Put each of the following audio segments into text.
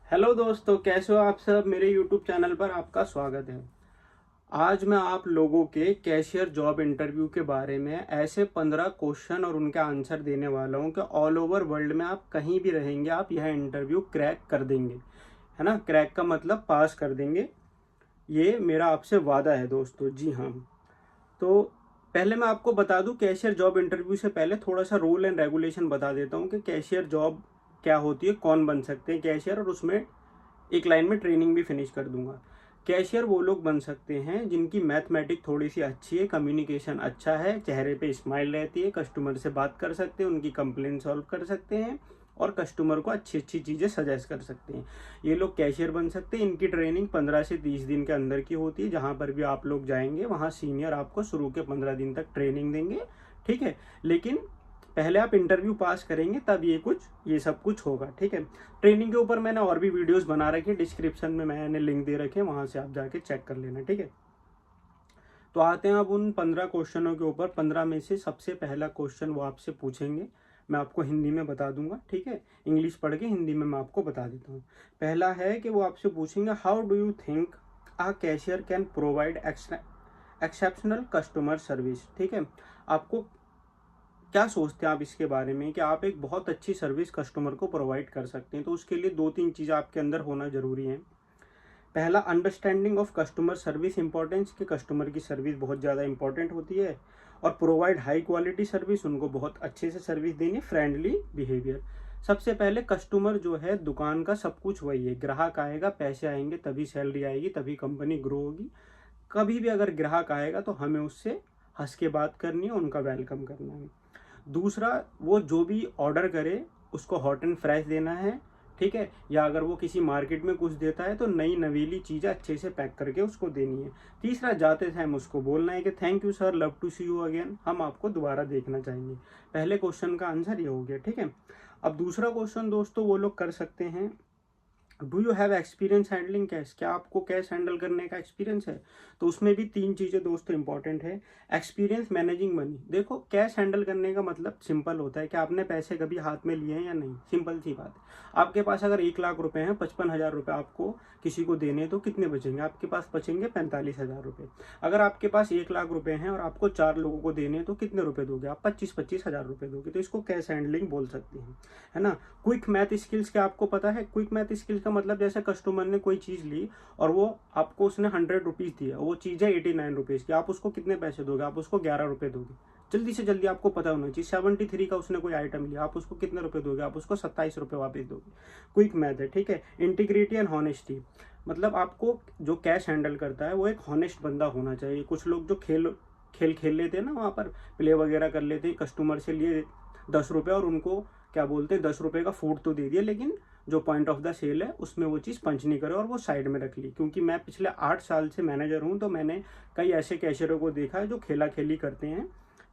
Hello दोस्तों, कैसे हो आप सब। मेरे यूट्यूब चैनल पर आपका स्वागत है। आज मैं आप लोगों के कैशियर जॉब इंटरव्यू के बारे में ऐसे 15 क्वेश्चन और उनके आंसर देने वाला हूं कि ऑल ओवर वर्ल्ड में आप कहीं भी रहेंगे आप यह इंटरव्यू क्रैक कर देंगे। है ना, क्रैक का मतलब पास कर देंगे। ये मेरा आपसे वादा है दोस्तों, जी हाँ। तो पहले मैं आपको बता दूं, कैशियर जॉब इंटरव्यू से पहले थोड़ा सा रूल एंड रेगुलेशन बता देता हूं कि कैशियर जॉब क्या होती है, कौन बन सकते हैं कैशियर, और उसमें एक लाइन में ट्रेनिंग भी फिनिश कर दूंगा। कैशियर वो लोग बन सकते हैं जिनकी मैथमेटिक थोड़ी सी अच्छी है, कम्युनिकेशन अच्छा है, चेहरे पे स्माइल रहती है, कस्टमर से बात कर सकते हैं, उनकी कंप्लेंट सॉल्व कर सकते हैं और कस्टमर को अच्छी अच्छी चीज़ें सजेस्ट कर सकते हैं। ये लोग कैशियर बन सकते हैं। इनकी ट्रेनिंग 15 से 30 दिन के अंदर की होती है। जहाँ पर भी आप लोग जाएंगे वहाँ सीनियर आपको शुरू के 15 दिन तक ट्रेनिंग देंगे, ठीक है। लेकिन पहले आप इंटरव्यू पास करेंगे तब ये सब कुछ होगा, ठीक है। ट्रेनिंग के ऊपर मैंने और भी वीडियोस बना रखे हैं, डिस्क्रिप्शन में मैंने लिंक दे रखे हैं, वहां से आप जाके चेक कर लेना, ठीक है। तो आते हैं अब उन 15 क्वेश्चनों के ऊपर। 15 में से सबसे पहला क्वेश्चन वो आपसे पूछेंगे, मैं आपको हिंदी में बता दूंगा, ठीक है। इंग्लिश पढ़ के हिंदी में मैं आपको बता देता हूँ। पहला है कि वो आपसे पूछेंगे, how do you think a cashier can provide exceptional customer service, ठीक है। आपको क्या सोचते हैं आप इसके बारे में कि आप एक बहुत अच्छी सर्विस कस्टमर को प्रोवाइड कर सकते हैं। तो उसके लिए दो तीन चीज़ें आपके अंदर होना जरूरी है। पहला, understanding of customer service importance, कि कस्टमर की सर्विस बहुत ज़्यादा इंपॉर्टेंट होती है, और प्रोवाइड हाई क्वालिटी सर्विस, उनको बहुत अच्छे से सर्विस देनी, फ्रेंडली बिहेवियर। सबसे पहले कस्टमर जो है, दुकान का सब कुछ वही है। ग्राहक आएगा, पैसे आएंगे, तभी सैलरी आएगी, तभी कंपनी ग्रो होगी। कभी भी अगर ग्राहक आएगा तो हमें उससे हंस के बात करनी है, उनका वेलकम करना है। दूसरा, वो जो भी ऑर्डर करे उसको हॉट एंड फ्रेश देना है, ठीक है। या अगर वो किसी मार्केट में कुछ देता है तो नई नवीली चीज़ें अच्छे से पैक करके उसको देनी है। तीसरा, जाते टाइम उसको बोलना है कि thank you sir, love to see you again, हम आपको दोबारा देखना चाहेंगे। पहले क्वेश्चन का आंसर ये हो गया, ठीक है। अब दूसरा क्वेश्चन दोस्तों वो लोग कर सकते हैं, do you have experience handling cash, क्या आपको कैश हैंडल करने का एक्सपीरियंस है। तो उसमें भी तीन चीज़ें दोस्तों इंपॉर्टेंट है। एक्सपीरियंस मैनेजिंग मनी, देखो कैश हैंडल करने का मतलब सिंपल होता है कि आपने पैसे कभी हाथ में लिए हैं या नहीं, सिंपल सी बात है। आपके पास अगर 1 लाख रुपए हैं, 55,000 रुपये आपको किसी को देने, तो कितने बचेंगे आपके पास? बचेंगे 45,000 रुपये। अगर आपके पास 1 लाख रुपए हैं और आपको 4 लोगों को देने, तो कितने रुपए दोगे आप? 25,000 रुपये दोगे। तो इसको कैश हैंडलिंग बोल सकते हैं, है ना। क्विक मैथ स्किल्स, क्या आपको पता है? क्विक मैथ स्किल्स का मतलब, जैसे कस्टमर ने कोई चीज़ ली और वो आपको उसने 100 रुपीज़ दिया, वो चीज़ है 89 रुपीज़ की, आप उसको कितने पैसे दोगे? आप उसको 11 रुपये दोगे। जल्दी से जल्दी आपको पता होना चाहिए। 73 का उसने कोई आइटम लिया, आप उसको कितने रुपए दोगे? आप उसको 27 रुपये वापस दोगे। क्विक मैथ है, ठीक है। इंटीग्रिटी एंड हॉनेस्टी, मतलब आपको जो कैश हैंडल करता है वो एक हॉनेस्ट बंदा होना चाहिए। कुछ लोग जो खेल खेल खेल लेते हैं ना, वहाँ पर प्ले वगैरह कर लेते हैं, कस्टमर से लिए 10 रुपये और उनको क्या बोलते हैं, 10 रुपये का फूड तो दे दिया, लेकिन जो पॉइंट ऑफ द सेल है उसमें वो चीज़ पंच नहीं करे और वो साइड में रख ली। क्योंकि मैं पिछले 8 साल से मैनेजर हूँ, तो मैंने कई ऐसे कैशियरों को देखा है जो खेला खेली करते हैं।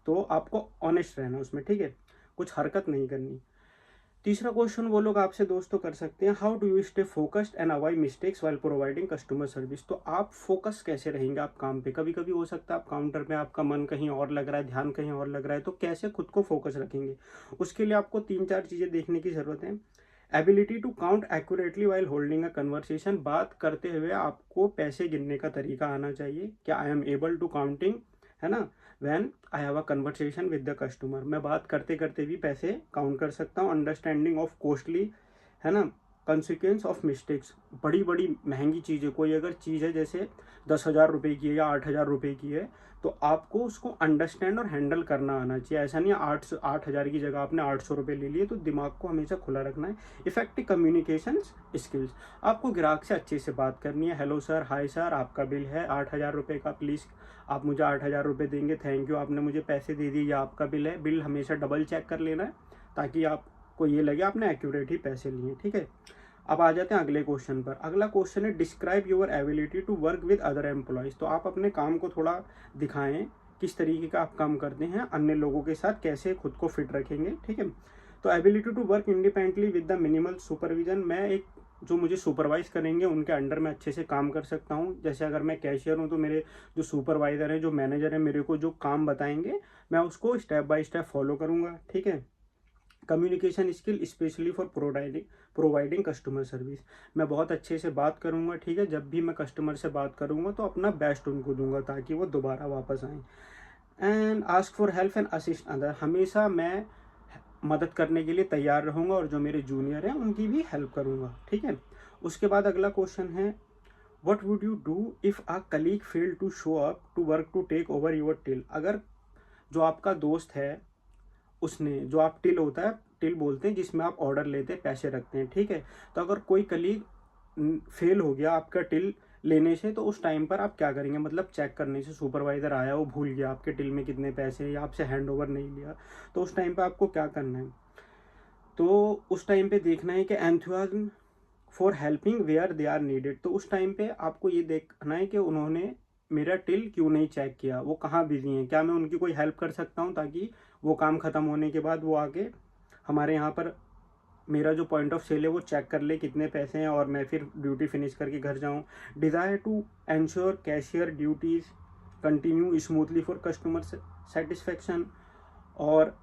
तो आपको ऑनेस्ट रहना उसमें, ठीक है, कुछ हरकत नहीं करनी। तीसरा क्वेश्चन वो लोग आपसे दोस्तों कर सकते हैं, how do you stay focused and avoid mistakes while providing customer service. तो आप फोकस कैसे रहेंगे आप काम पे? कभी कभी हो सकता है आप काउंटर पे आपका मन कहीं और लग रहा है, ध्यान कहीं और लग रहा है, तो कैसे खुद को फोकस रखेंगे? उसके लिए आपको तीन चार चीज़ें देखने की ज़रूरत है। Ability to count accurately while holding a conversation, बात करते हुए आपको पैसे गिनने का तरीका आना चाहिए। क्या I am able to counting, है ना, when I have a conversation with the customer, मैं बात करते करते भी पैसे काउंट कर सकता हूँ। अंडरस्टैंडिंग ऑफ कॉस्टली, है ना, कंसिक्वेंस ऑफ मिस्टेक्स, बड़ी बड़ी महंगी चीज़ें, कोई अगर चीज़ है जैसे 10,000 रुपये की है या 8,000 रुपये की है, तो आपको उसको अंडरस्टैंड और हैंडल करना आना चाहिए। ऐसा नहीं है 8,000 की जगह आपने 800 रुपये ले लिए, तो दिमाग को हमेशा खुला रखना है। इफेक्टिव कम्युनिकेशन स्किल्स, आपको ग्राहक से अच्छे से बात करनी है। हेलो सर, हाय सर, आपका बिल है 8,000 रुपये का, प्लीज़ आप मुझे 8,000 रुपये देंगे, थैंक यू, आपने मुझे पैसे दे दिए, ये आपका बिल है। बिल हमेशा डबल चेक कर लेना है ताकि आपको ये लगे आपने एक्यूरेट ही पैसे लिए, ठीक है। अब आ जाते हैं अगले क्वेश्चन पर। अगला क्वेश्चन है, describe your ability to work with other employees. तो आप अपने काम को थोड़ा दिखाएं, किस तरीके का आप काम करते हैं, अन्य लोगों के साथ कैसे खुद को फिट रखेंगे, ठीक है। तो ability to work independently with the minimal supervision, मैं एक जो मुझे सुपरवाइज करेंगे उनके अंडर में अच्छे से काम कर सकता हूँ। जैसे अगर मैं कैशियर हूँ तो मेरे जो सुपरवाइजर है, जो मैनेजर है, मेरे को जो काम बताएंगे मैं उसको स्टेप बाय स्टेप फॉलो करूँगा, ठीक है। Communication skill specially for providing customer service. मैं बहुत अच्छे से बात करूँगा, ठीक है। जब भी मैं कस्टमर से बात करूँगा तो अपना बेस्ट उनको दूंगा ताकि वो दोबारा वापस आएँ। And ask for help and assist other, हमेशा मैं मदद करने के लिए तैयार रहूँगा और जो मेरे जूनियर हैं उनकी भी हेल्प करूँगा, ठीक है। उसके बाद अगला क्वेश्चन है, what would you do if a colleague fail to show up to work to take over your till. अगर जो आपका दोस्त है उसने, जो आप टिल होता है, टिल बोलते हैं जिसमें आप ऑर्डर लेते हैं, पैसे रखते हैं, ठीक है। तो अगर कोई कलीग फेल हो गया आपका टिल लेने से, तो उस टाइम पर आप क्या करेंगे। मतलब चेक करने से सुपरवाइज़र आया, वो भूल गया आपके टिल में कितने पैसे हैं या आपसे हैंड ओवर नहीं लिया, तो उस टाइम पर आपको क्या करना है। तो उस टाइम पे देखना है कि enthusiasm for helping where they are needed. तो उस टाइम पे आपको ये देखना है कि उन्होंने मेरा टिल क्यों नहीं चेक किया, वो कहाँ बिजी हैं, क्या मैं उनकी कोई हेल्प कर सकता हूँ ताकि वो काम ख़त्म होने के बाद वो आके हमारे यहाँ पर मेरा जो पॉइंट ऑफ सेल है वो चेक कर ले कितने पैसे हैं और मैं फिर ड्यूटी फिनिश करके घर जाऊँ। Desire to ensure cashier duties continue smoothly for customer satisfaction. और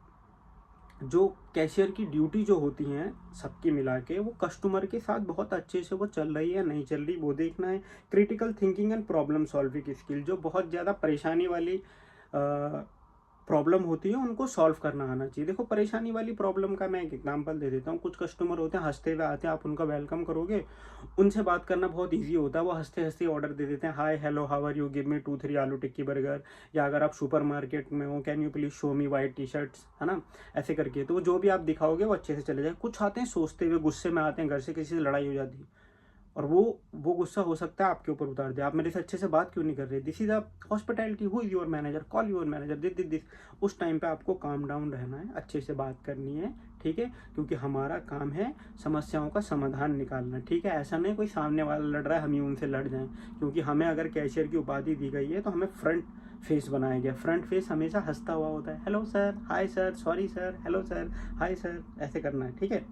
जो कैशियर की ड्यूटी जो होती हैं सबकी मिला के, वो कस्टमर के साथ बहुत अच्छे से वो चल रही है नहीं चल रही, वो देखना है। Critical thinking and problem solving skill, जो बहुत ज़्यादा परेशानी वाली प्रॉब्लम होती है उनको सॉल्व करना आना चाहिए। देखो परेशानी वाली प्रॉब्लम का मैं एक एग्जांपल दे देता हूँ। कुछ कस्टमर होते हैं हंसते हुए आते हैं, आप उनका वेलकम करोगे, उनसे बात करना बहुत इजी होता है। वो हंसते हंसते ऑर्डर दे देते हैं, hi hello how are you, give me 2-3 aloo tikki burger. या अगर आप सुपर मार्केट में हो, can you please show me white T shirts, है ना, ऐसे करके। तो जो भी आप दिखाओगे वो अच्छे से चले जाए। कुछ आते हैं सोचते हुए, गुस्से में आते हैं, घर से किसी से लड़ाई हो जाती है और वो गुस्सा हो सकता है आपके ऊपर उतार दे, आप मेरे से अच्छे से बात क्यों नहीं कर रहे, this is a hospitality, who is your manager, call your manager, this. उस टाइम पे आपको काम डाउन रहना है, अच्छे से बात करनी है, ठीक है। क्योंकि हमारा काम है समस्याओं का समाधान निकालना, ठीक है। ऐसा नहीं कोई सामने वाला लड़ रहा है हम ही उनसे लड़ जाएं। क्योंकि हमें अगर कैशियर की उपाधि दी गई है तो हमें फ्रंट फेस बनाया गया। फ्रंट फेस हमेशा हंसता हुआ होता है, hello sir, hi sir, sorry sir, hello sir, hi sir, ऐसे करना है, ठीक है।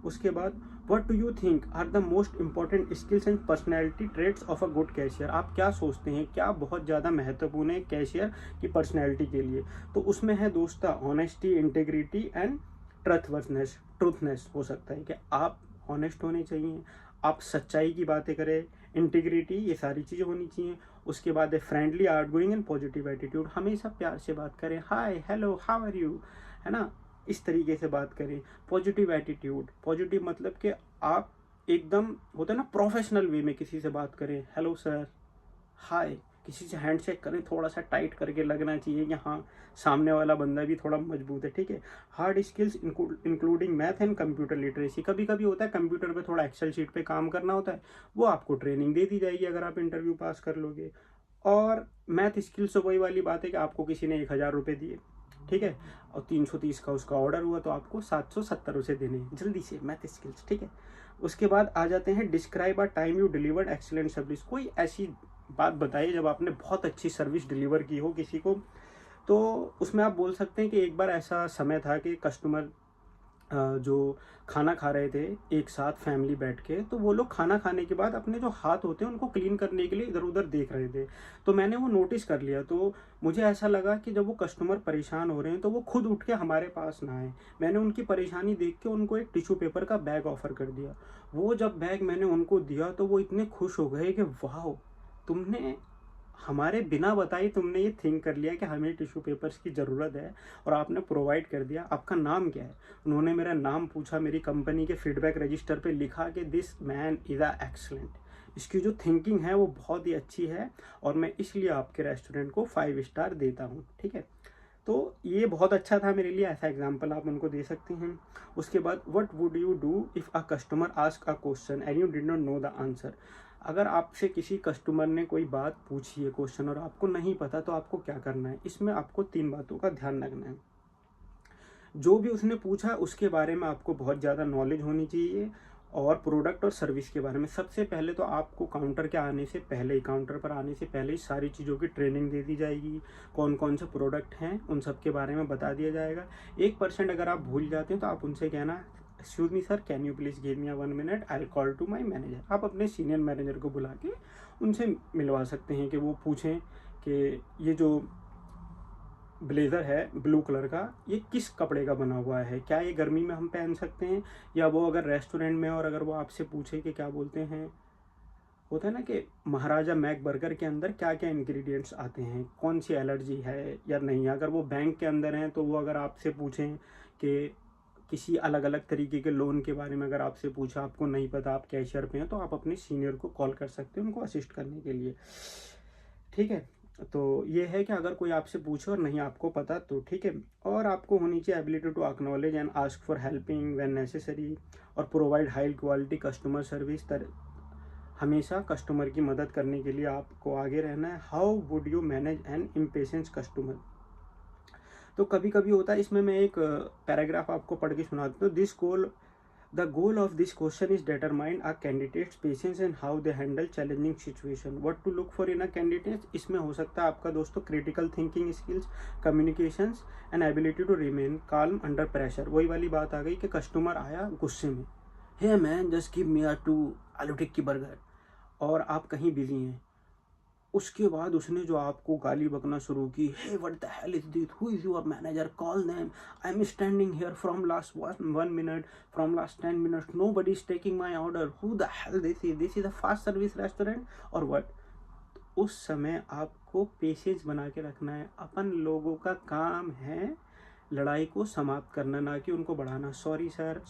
उसके बाद what do you think are the most important skills and personality traits of a good cashier. आप क्या सोचते हैं क्या बहुत ज़्यादा महत्वपूर्ण है कैशियर की पर्सनैलिटी के लिए। तो उसमें है दोस्ता ऑनेस्टी, इंटेग्रिटी एंड ट्रूथनेस हो सकता है कि आप ऑनेस्ट होने चाहिए, आप सच्चाई की बातें करें, इंटीग्रिटी, ये सारी चीज़ें होनी चाहिए। उसके बाद है friendly, outgoing and positive attitude, हमेशा प्यार से बात करें, hi hello how are you, है ना, इस तरीके से बात करें। पॉजिटिव एटीट्यूड, पॉजिटिव मतलब कि आप एकदम होता है ना प्रोफेशनल वे में किसी से बात करें, हेलो सर, हाय, किसी से हैंडशेक करें, थोड़ा सा टाइट करके लगना चाहिए कि हाँ सामने वाला बंदा भी थोड़ा मजबूत है, ठीक है। Hard skills including math and computer literacy, कभी कभी होता है कंप्यूटर पे थोड़ा एक्सेल शीट पे काम करना होता है, वो आपको ट्रेनिंग दे दी जाएगी अगर आप इंटरव्यू पास कर लोगे। और मैथ स्किल्स तो वही वाली बात है कि आपको किसी ने 1000 रुपये दिए, ठीक है, और 330 का उसका ऑर्डर हुआ तो आपको 770 उसे देने हैं, जल्दी से मैथ स्किल्स, ठीक है। उसके बाद आ जाते हैं describe a time you delivered excellent service, कोई ऐसी बात बताइए जब आपने बहुत अच्छी सर्विस डिलीवर की हो किसी को। तो उसमें आप बोल सकते हैं कि एक बार ऐसा समय था कि कस्टमर जो खाना खा रहे थे एक साथ फैमिली बैठ के, तो वो लोग खाना खाने के बाद अपने जो हाथ होते हैं उनको क्लीन करने के लिए इधर उधर देख रहे थे। तो मैंने वो नोटिस कर लिया, तो मुझे ऐसा लगा कि जब वो कस्टमर परेशान हो रहे हैं तो वो खुद उठ के हमारे पास ना आए। मैंने उनकी परेशानी देख के उनको एक टिश्यू पेपर का बैग ऑफर कर दिया। वो जब बैग मैंने उनको दिया तो वो इतने खुश हो गए कि वाह, तुमने हमारे बिना बताए तुमने ये थिंक कर लिया कि हमें टिश्यू पेपर्स की ज़रूरत है और आपने प्रोवाइड कर दिया। आपका नाम क्या है? उन्होंने मेरा नाम पूछा, मेरी कंपनी के फीडबैक रजिस्टर पे लिखा कि this man is a excellent. इसकी जो थिंकिंग है वो बहुत ही अच्छी है और मैं इसलिए आपके रेस्टोरेंट को 5 स्टार देता हूँ, ठीक है। तो ये बहुत अच्छा था मेरे लिए, ऐसा एग्जाम्पल आप उनको दे सकते हैं। उसके बाद what would you do if a customer ask a question and you did not know the answer. अगर आपसे किसी कस्टमर ने कोई बात पूछी है क्वेश्चन और आपको नहीं पता तो आपको क्या करना है। इसमें आपको 3 बातों का ध्यान रखना है। जो भी उसने पूछा उसके बारे में आपको बहुत ज़्यादा नॉलेज होनी चाहिए और प्रोडक्ट और सर्विस के बारे में। सबसे पहले तो आपको काउंटर के आने से पहले ही, काउंटर पर आने से पहले ही सारी चीज़ों की ट्रेनिंग दे दी जाएगी। कौन कौन से प्रोडक्ट हैं उन सब के बारे में बता दिया जाएगा। 1% अगर आप भूल जाते हैं तो आप उनसे कहना, excuse me sir, can you please give me 1 minute, I will call to my manager. आप अपने सीनियर मैनेजर को बुला के उनसे मिलवा सकते हैं कि वो पूछें कि ये जो ब्लेज़र है ब्लू कलर का, ये किस कपड़े का बना हुआ है, क्या ये गर्मी में हम पहन सकते हैं, या वो अगर रेस्टोरेंट में और अगर वो आपसे पूछे कि क्या बोलते हैं, होता है ना कि महाराजा मैक बर्गर के अंदर क्या क्या इंग्रेडिएंट्स आते हैं, कौन सी एलर्जी है या नहीं, अगर वो बैंक के अंदर हैं तो वो अगर आपसे पूछें कि किसी अलग अलग तरीके के लोन के बारे में अगर आपसे पूछा, आपको नहीं पता, आप कैशियर पे हैं, तो आप अपने सीनियर को कॉल कर सकते हैं उनको असिस्ट करने के लिए। ठीक है, तो ये है कि अगर कोई आपसे पूछे और नहीं आपको पता तो ठीक है। और आपको होनी चाहिए ability to acknowledge and ask for helping when necessary, और provide high quality customer service. हमेशा कस्टमर की मदद करने के लिए आपको आगे रहना है। How would you manage an impatience customer. तो कभी कभी होता है, इसमें मैं एक पैराग्राफ आपको पढ़ के सुनाता हूँ। This goal the goal of this question is determine a candidate's patience and how they handle challenging situation, what to look for in a candidate. इसमें हो सकता है आपका दोस्तों critical thinking skills, communications and ability to remain calm under pressure. वही वाली बात आ गई कि कस्टमर आया गुस्से में, hey man just give me a 2 aloo tikki burger, और आप कहीं बिजी हैं। उसके बाद उसने जो आपको गाली बकना शुरू की, hey what the hell is this, who is your manager, call them, I am standing here from last 1 minute, from last 10 minutes, nobody is taking my order, who the hell this is a fast service restaurant और what. उस समय आपको patience बना के रखना है। अपन लोगों का काम है लड़ाई को समाप्त करना, ना कि उनको बढ़ाना। Sorry sir,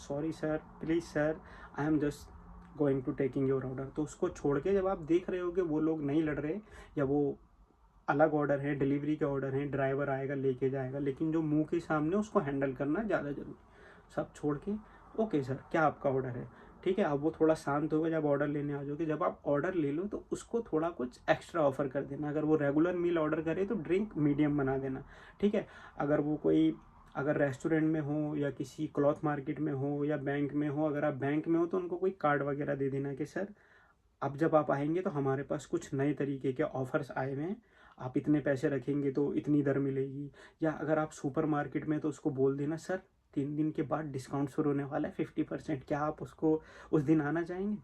please sir, I am just going to taking your order. तो उसको छोड़ के जब आप देख रहे हो कि वो लोग नहीं लड़ रहे, या वो अलग ऑर्डर है, डिलीवरी के ऑर्डर हैं, ड्राइवर आएगा लेके जाएगा, लेकिन जो मुंह के सामने उसको हैंडल करना ज़्यादा जरूरी। सब छोड़ के ओके सर क्या आपका ऑर्डर है, ठीक है। अब वो थोड़ा शांत होगा जब ऑर्डर लेने आ जाओगे। जब आप ऑर्डर ले लो तो उसको थोड़ा कुछ एक्स्ट्रा ऑफर कर देना। अगर वो रेगुलर मील ऑर्डर करे तो ड्रिंक मीडियम बना देना, ठीक है। अगर वो कोई, अगर रेस्टोरेंट में हो या किसी क्लॉथ मार्केट में हो या बैंक में हो, अगर आप बैंक में हो तो उनको कोई कार्ड वगैरह दे देना कि सर अब जब आप आएंगे तो हमारे पास कुछ नए तरीके के ऑफर्स आए हुए हैं, आप इतने पैसे रखेंगे तो इतनी दर मिलेगी। या अगर आप सुपर मार्केट में तो उसको बोल देना सर 3 दिन के बाद डिस्काउंट शुरू होने वाला है 50%, क्या आप उसको उस दिन आना चाहेंगे।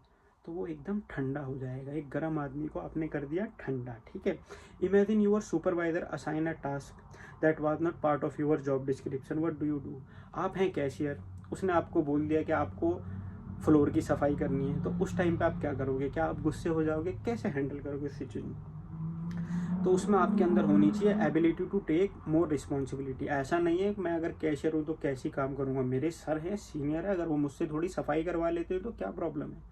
तो वो एकदम ठंडा हो जाएगा। एक गर्म आदमी को आपने कर दिया ठंडा, ठीक है। Imagine your supervisor assign a task that was not part of your job description, what do you do. आप हैं कैशियर, उसने आपको बोल दिया कि आपको फ्लोर की सफाई करनी है, तो उस टाइम पे आप क्या करोगे, क्या आप गुस्से हो जाओगे, कैसे हैंडल करोगे सिचुएशन। तो उसमें आपके अंदर होनी चाहिए ability to take more responsibility. ऐसा नहीं है कि मैं अगर कैशियर हूँ तो कैसे काम करूँगा, मेरे सर हैं, सीनियर है, अगर वो मुझसे थोड़ी सफाई करवा लेते हैं तो क्या प्रॉब्लम है,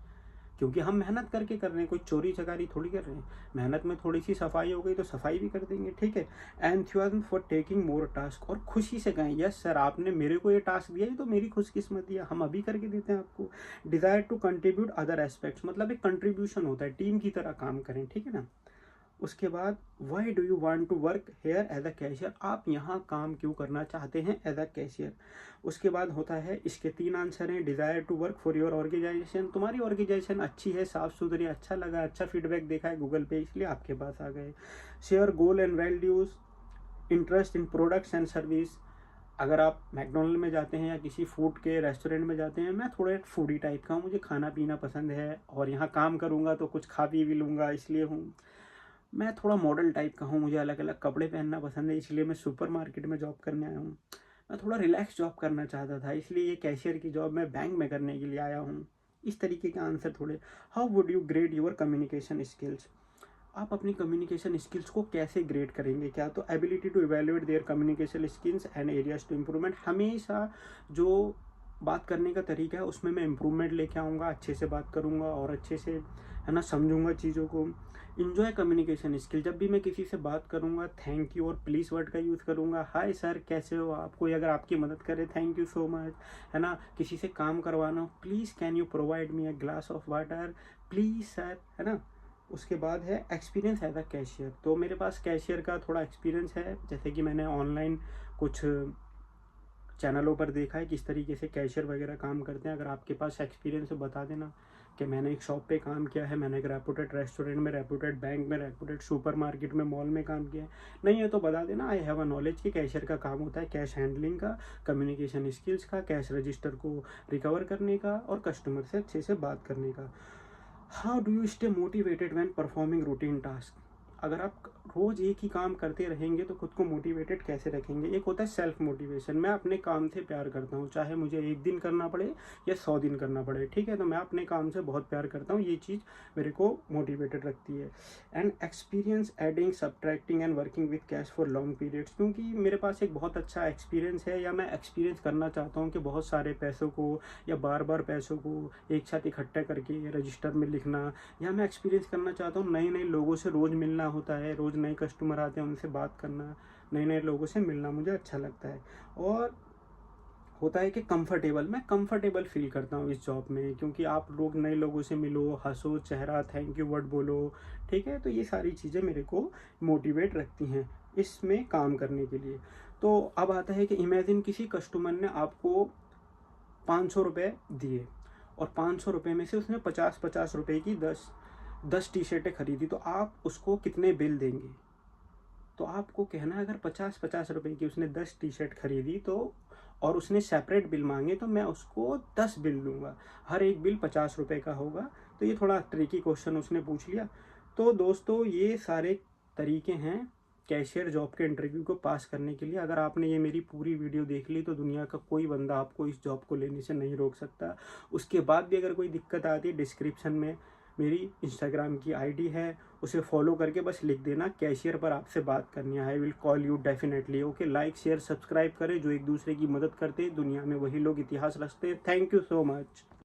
क्योंकि हम मेहनत करके कर रहे हैं, कोई चोरी चकारी थोड़ी कर रहे हैं। मेहनत में थोड़ी सी सफाई हो गई तो सफाई भी कर देंगे, ठीक है। Enthusiasm for taking more task, और खुशी से कहें यस सर आपने मेरे को ये टास्क दिया है तो मेरी खुशकिस्मती है, हम अभी करके देते हैं आपको। Desire to contribute other aspects, मतलब एक कंट्रीब्यूशन होता है, टीम की तरह काम करें, ठीक है ना। उसके बाद why do you want to work here as a cashier, आप यहाँ काम क्यों करना चाहते हैं एज अ कैशियर। उसके बाद होता है, इसके 3 आंसर हैं। Desire to work for your organisation, तुम्हारी ऑर्गेनाइजेशन अच्छी है, साफ सुथरी, अच्छा लगा, अच्छा फीडबैक देखा है गूगल पे इसलिए आपके पास आ गए। Share goal and values, interest in products and service, अगर आप मैकडोनल्ड में जाते हैं या किसी फूड के रेस्टोरेंट में जाते हैं, मैं थोड़े फूडी टाइप का हूँ, मुझे खाना पीना पसंद है और यहाँ काम करूँगा तो कुछ खा पी भी लूँगा इसलिए हूँ। मैं थोड़ा मॉडल टाइप का हूँ, मुझे अलग अलग कपड़े पहनना पसंद है इसलिए मैं सुपर मार्केट में जॉब करने आया हूँ। मैं थोड़ा रिलैक्स जॉब करना चाहता था इसलिए ये कैशियर की जॉब मैं बैंक में करने के लिए आया हूँ। इस तरीके के आंसर थोड़े। How would you grade your communication skills, आप अपनी कम्युनिकेशन स्किल्स को कैसे ग्रेड करेंगे। क्या तो ability to evaluate their communication skills and areas to improvement, हमेशा जो बात करने का तरीका है उसमें मैं इम्प्रूवमेंट लेके आऊँगा, अच्छे से बात करूँगा और अच्छे से है ना समझूंगा चीज़ों को। इन्जॉय कम्युनिकेशन स्किल, जब भी मैं किसी से बात करूँगा थैंक यू और प्लीज़ वर्ड का यूज़ करूँगा। हाय सर कैसे हो आप, कोई अगर आपकी मदद करे थैंक यू सो मच, है ना। किसी से काम करवाना हो please can you provide me a glass of water please sir, है ना। उसके बाद है एक्सपीरियंस एज अ कैशियर, तो मेरे पास कैशियर का थोड़ा एक्सपीरियंस है, जैसे कि मैंने ऑनलाइन कुछ चैनलों पर देखा है किस तरीके से कैशियर वगैरह काम करते हैं। अगर आपके पास एक्सपीरियंस है बता देना कि मैंने एक शॉप पे काम किया है, मैंने एक रेपुटेड रेस्टोरेंट में, रेपुटेड बैंक में, रेपुटेड सुपर मार्केट में, मॉल में काम किया है। नहीं है तो बता देना। आई हैव अ नॉलेज कि कैशियर का काम होता है कैश हैंडलिंग का, कम्युनिकेशन स्किल्स का, कैश रजिस्टर को रिकवर करने का और कस्टमर से अच्छे से बात करने का। How do you stay motivated when performing routine task, अगर आप रोज़ एक ही काम करते रहेंगे तो खुद को मोटिवेटेड कैसे रखेंगे। एक होता है सेल्फ मोटिवेशन, मैं अपने काम से प्यार करता हूँ, चाहे मुझे 1 दिन करना पड़े या 100 दिन करना पड़े, ठीक है। तो मैं अपने काम से बहुत प्यार करता हूँ, ये चीज़ मेरे को मोटिवेटेड रखती है। And experience adding subtracting and working with cash for long periods, क्योंकि मेरे पास एक बहुत अच्छा एक्सपीरियंस है, या मैं एक्सपीरियंस करना चाहता हूँ कि बहुत सारे पैसों को या बार बार पैसों को एक साथ इकट्ठा करके रजिस्टर में लिखना, या मैं एक्सपीरियंस करना चाहता हूँ नए नए लोगों से रोज़ मिलना होता है, रोज़ नए कस्टमर आते हैं उनसे बात करना, नए नए लोगों से मिलना मुझे अच्छा लगता है। और होता है कि मैं कंफर्टेबल फील करता हूँ इस जॉब में, क्योंकि आप लोग नए लोगों से मिलो, हंसो, चेहरा, थैंक यू वर्ड बोलो, ठीक है। तो ये सारी चीज़ें मेरे को मोटिवेट रखती हैं इसमें काम करने के लिए। तो अब आता है कि इमेजिन किसी कस्टमर ने आपको 500 रुपये दिए, और 500 रुपये में से उसने 50-50 रुपये की 10 टी शर्टें खरीदी, तो आप उसको कितने बिल देंगे। तो आपको कहना है, अगर 50-50 रुपये की उसने 10 टी शर्ट खरीदी तो, और उसने सेपरेट बिल मांगे, तो मैं उसको 10 बिल दूंगा, हर एक बिल 50 रुपये का होगा। तो ये थोड़ा ट्रिकी क्वेश्चन उसने पूछ लिया। तो दोस्तों ये सारे तरीके हैं कैशियर जॉब के इंटरव्यू को पास करने के लिए। अगर आपने ये मेरी पूरी वीडियो देख ली तो दुनिया का कोई बंदा आपको इस जॉब को लेने से नहीं रोक सकता। उसके बाद भी अगर कोई दिक्कत आती है, डिस्क्रिप्शन में मेरी इंस्टाग्राम की आईडी है, उसे फॉलो करके बस लिख देना कैशियर पर आपसे बात करनी है, आई will call you definitely. Okay, like share subscribe करें, जो एक दूसरे की मदद करते हैं दुनिया में वही लोग इतिहास रचते हैं। Thank you so much.